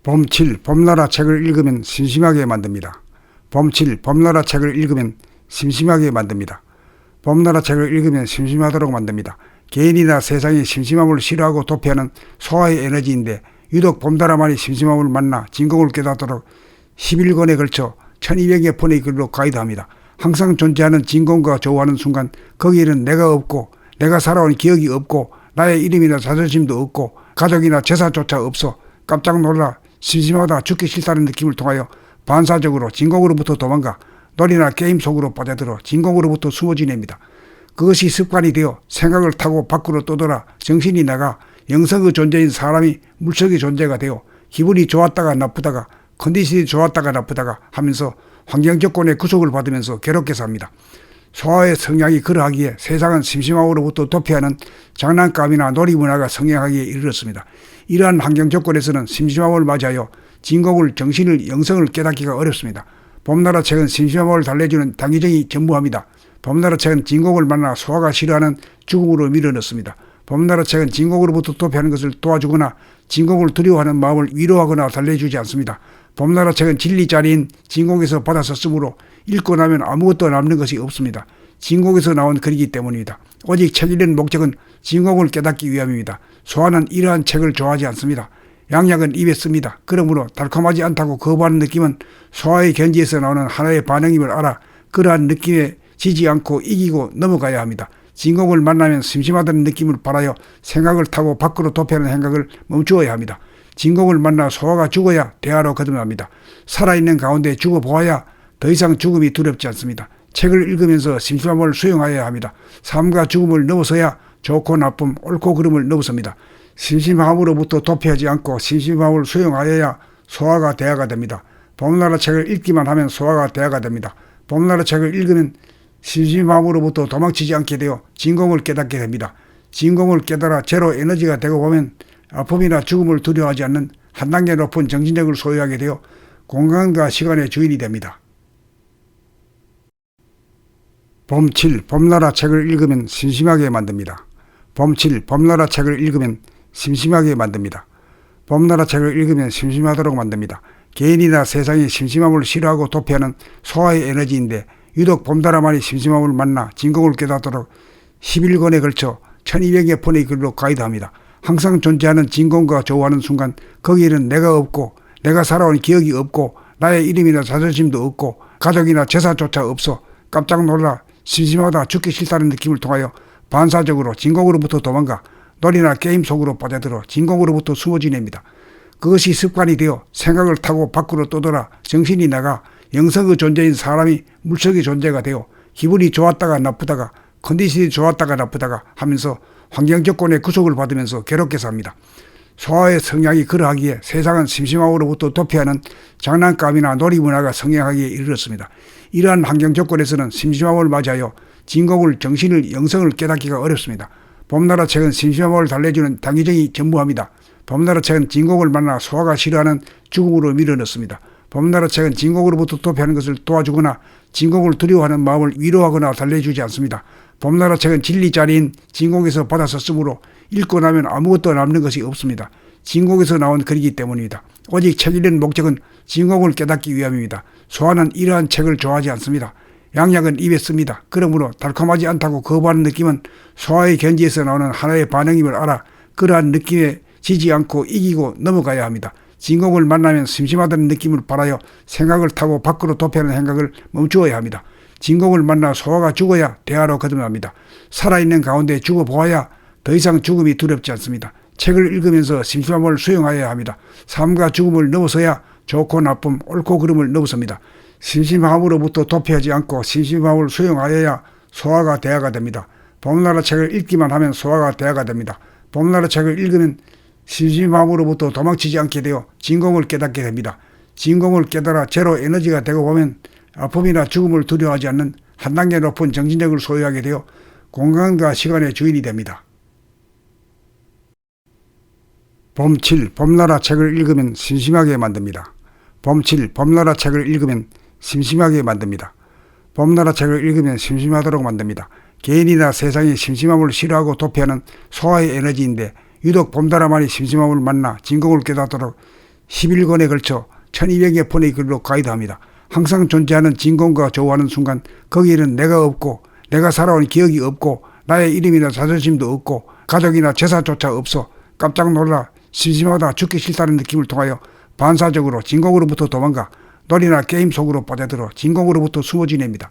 봄7 봄나라 책을 읽으면 심심하게 만듭니다. 봄7 봄나라 책을 읽으면 심심하게 만듭니다. 봄나라 책을 읽으면 심심하도록 만듭니다. 개인이나 세상의 심심함을 싫어하고 도피하는 소화의 에너지인데 유독 봄나라만이 심심함을 만나 진공을 깨닫도록 11권에 걸쳐 1200여 편의 글로 가이드합니다. 항상 존재하는 진공과 조우하는 순간 거기에는 내가 없고 내가 살아온 기억이 없고 나의 이름이나 자존심도 없고 가족이나 재산조차 없어 깜짝 놀라 심심하다 죽기 싫다는 느낌을 통하여 반사적으로 진공으로부터 도망가 놀이나 게임 속으로 빠져들어 진공으로부터 숨어 지냅니다. 그것이 습관이 되어 생각을 타고 밖으로 떠돌아 정신이 나가 영성의 존재인 사람이 물속의 존재가 되어 기분이 좋았다가 나쁘다가 컨디션이 좋았다가 나쁘다가 하면서 환경 조건의 구속을 받으면서 괴롭게 삽니다. 소아의 성향이 그러하기에 세상은 심심함으로부터 도피하는 장난감이나 놀이 문화가 성행하기에 이르렀습니다. 이러한 환경 조건에서는 심심함을 맞이하여 진공을 정신을 영성을 깨닫기가 어렵습니다. 봄나라 책은 심심함을 달래주는 당위정이 전무합니다. 봄나라 책은 진공을 만나 소아가 싫어하는 죽음으로 밀어넣습니다. 봄나라 책은 진공으로부터 도피하는 것을 도와주거나 진공을 두려워하는 마음을 위로하거나 달래주지 않습니다. 봄나라 책은 진리자리인 진공에서 받아서 쓰므로 읽고 나면 아무것도 남는 것이 없습니다. 진공에서 나온 글이기 때문입니다. 오직 책 읽는 목적은 진공을 깨닫기 위함입니다. 소아는 이러한 책을 좋아하지 않습니다. 양약은 입에 씁니다. 그러므로 달콤하지 않다고 거부하는 느낌은 소아의 견지에서 나오는 하나의 반응임을 알아 그러한 느낌에 지지 않고 이기고 넘어가야 합니다. 진공을 만나면 심심하다는 느낌을 바라여 생각을 타고 밖으로 도피하는 생각을 멈추어야 합니다. 진공을 만나 소아가 죽어야 대화로 거듭납니다. 살아있는 가운데 죽어보아야 더 이상 죽음이 두렵지 않습니다. 책을 읽으면서 심심함을 수용하여야 합니다. 삶과 죽음을 넘어서야 좋고 나쁨, 옳고 그름을 넘어섭니다. 심심함으로부터 도피하지 않고 심심함을 수용하여야 소아가 대화가 됩니다. 봄나라 책을 읽기만 하면 소아가 대화가 됩니다. 봄나라 책을 읽으면 심심함으로부터 도망치지 않게 되어 진공을 깨닫게 됩니다. 진공을 깨달아 제로 에너지가 되고 보면 아픔이나 죽음을 두려워하지 않는 한 단계 높은 정신력을 소유하게 되어 공간과 시간의 주인이 됩니다. 봄7 봄나라 책을 읽으면 심심하게 만듭니다. 봄7 봄나라 책을 읽으면 심심하게 만듭니다. 봄나라 책을 읽으면 심심하도록 만듭니다. 개인이나 세상의 심심함을 싫어하고 도피하는 소아의 에너지인데 유독 봄나라만이 심심함을 만나 진공을 깨닫도록 11권에 걸쳐 1200여 편의 글로 가이드합니다. 항상 존재하는 진공과 조우하는 순간 거기에는 내가 없고 내가 살아온 기억이 없고 나의 이름이나 자존심도 없고 가족이나 재산조차 없어 깜짝 놀라 심심하다 죽기 싫다는 느낌을 통하여 반사적으로 진공으로부터 도망가 놀이나 게임 속으로 빠져들어 진공으로부터 숨어 지냅니다. 그것이 습관이 되어 생각을 타고 밖으로 떠돌아 정신이 나가 영성의 존재인 사람이 물속의 존재가 되어 기분이 좋았다가 나쁘다가 컨디션이 좋았다가 나쁘다가 하면서 환경 조건의 구속을 받으면서 괴롭게 삽니다. 소아의 성향이 그러하기에 세상은 심심함으로부터 도피하는 장난감이나 놀이 문화가 성행하기에 이르렀습니다. 이러한 환경 조건에서는 심심함을 맞이하여 진공을 정신을 영성을 깨닫기가 어렵습니다. 봄나라 책은 심심함을 달래주는 당위정이 전무합니다. 봄나라 책은 진공을 만나 소아가 싫어하는 죽음으로 밀어넣습니다. 봄나라 책은 진공으로부터 도피하는 것을 도와주거나 진공을 두려워하는 마음을 위로하거나 달래주지 않습니다. 봄나라 책은 진리자리인 진공에서 받아서 쓰므로 읽고 나면 아무것도 남는 것이 없습니다. 진공에서 나온 글이기 때문입니다. 오직 책 읽는 목적은 진공을 깨닫기 위함입니다. 소아는 이러한 책을 좋아하지 않습니다. 양약은 입에 씁니다. 그러므로 달콤하지 않다고 거부하는 느낌은 소아의 견지에서 나오는 하나의 반응임을 알아 그러한 느낌에 지지 않고 이기고 넘어가야 합니다. 진공을 만나면 심심하다는 느낌을 바라여 생각을 타고 밖으로 도피하는 생각을 멈추어야 합니다. 진공을 만나 소아가 죽어야 대화로 거듭납니다. 살아있는 가운데 죽어보아야 더 이상 죽음이 두렵지 않습니다. 책을 읽으면서 심심함을 수용하여야 합니다. 삶과 죽음을 넘어서야 좋고 나쁨, 옳고 그름을 넘어섭니다. 심심함으로부터 도피하지 않고 심심함을 수용하여야 소아가 대화가 됩니다. 봄나라 책을 읽기만 하면 소아가 대화가 됩니다. 봄나라 책을 읽으면 심심함으로부터 도망치지 않게 되어 진공을 깨닫게 됩니다. 진공을 깨달아 제로 에너지가 되고 보면 아픔이나 죽음을 두려워하지 않는 한 단계 높은 정신력을 소유하게 되어 공간과 시간의 주인이 됩니다. 봄7 봄나라 책을 읽으면 심심하게 만듭니다. 봄7 봄나라 책을 읽으면 심심하게 만듭니다. 봄나라 책을 읽으면 심심하도록 만듭니다. 개인이나 세상의 심심함을 싫어하고 도피하는 소아의 에너지인데 유독 봄나라만이 심심함을 만나 진공을 깨닫도록 11권에 걸쳐 1200여 편의 글로 가이드합니다. 항상 존재하는 진공과 조우하는 순간 거기에는 내가 없고 내가 살아온 기억이 없고 나의 이름이나 자존심도 없고 가족이나 재산조차 없어 깜짝 놀라 심심하다 죽기 싫다는 느낌을 통하여 반사적으로 진공으로부터 도망가 놀이나 게임 속으로 빠져들어 진공으로부터 숨어 지냅니다.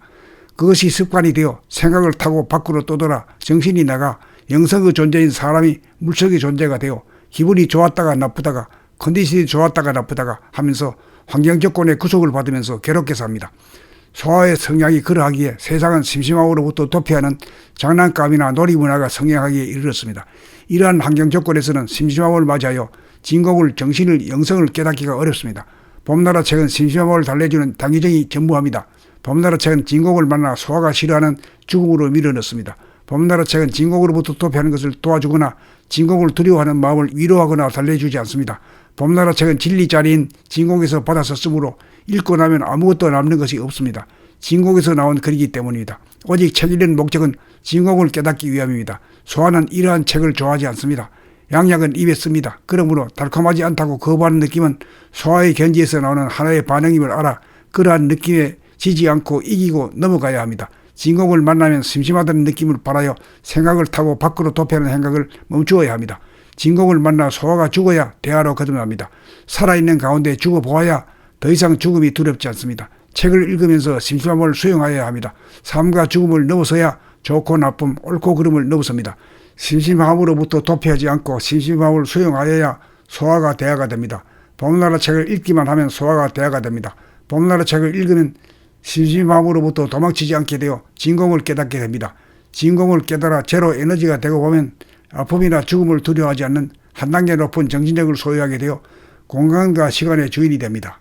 그것이 습관이 되어 생각을 타고 밖으로 떠돌아 정신이 나가 영성의 존재인 사람이 물속의 존재가 되어 기분이 좋았다가 나쁘다가 컨디션이 좋았다가 나쁘다가 하면서 환경 조건의 구속을 받으면서 괴롭게 삽니다. 소아의 성향이 그러하기에 세상은 심심함으로부터 도피하는 장난감이나 놀이 문화가 성행하기에 이르렀습니다. 이러한 환경 조건에서는 심심함을 맞이하여 진공을 정신을 영성을 깨닫기가 어렵습니다. 봄나라 책은 심심함을 달래주는 당위정이 전무합니다. 봄나라 책은 진공을 만나 소아가 싫어하는 죽음으로 밀어넣습니다. 봄나라 책은 진공으로부터 도피하는 것을 도와주거나 진공을 두려워하는 마음을 위로하거나 달래주지 않습니다. 봄나라 책은 진리자리인 진공에서 받아서 쓰므로 읽고 나면 아무것도 남는 것이 없습니다. 진공에서 나온 글이기 때문입니다. 오직 책 읽는 목적은 진공을 깨닫기 위함입니다. 소아는 이러한 책을 좋아하지 않습니다. 양약은 입에 씁니다. 그러므로 달콤하지 않다고 거부하는 느낌은 소아의 견지에서 나오는 하나의 반응임을 알아 그러한 느낌에 지지 않고 이기고 넘어가야 합니다. 진공을 만나면 심심하다는 느낌을 발하여 생각을 타고 밖으로 도피하는 생각을 멈추어야 합니다. 진공을 만나 소아가 죽어야 대화로 거듭납니다. 살아있는 가운데 죽어보아야 더 이상 죽음이 두렵지 않습니다. 책을 읽으면서 심심함을 수용하여야 합니다. 삶과 죽음을 넘어서야 좋고 나쁨, 옳고 그름을 넘어섭니다. 심심함으로부터 도피하지 않고 심심함을 수용하여야 소아가 대화가 됩니다. 봄나라 책을 읽기만 하면 소아가 대화가 됩니다. 봄나라 책을 읽으면 심심함으로부터 도망치지 않게 되어 진공을 깨닫게 됩니다. 진공을 깨달아 제로 에너지가 되고 보면 아픔이나 죽음을 두려워하지 않는 한 단계 높은 정신력을 소유하게 되어 공간과 시간의 주인이 됩니다.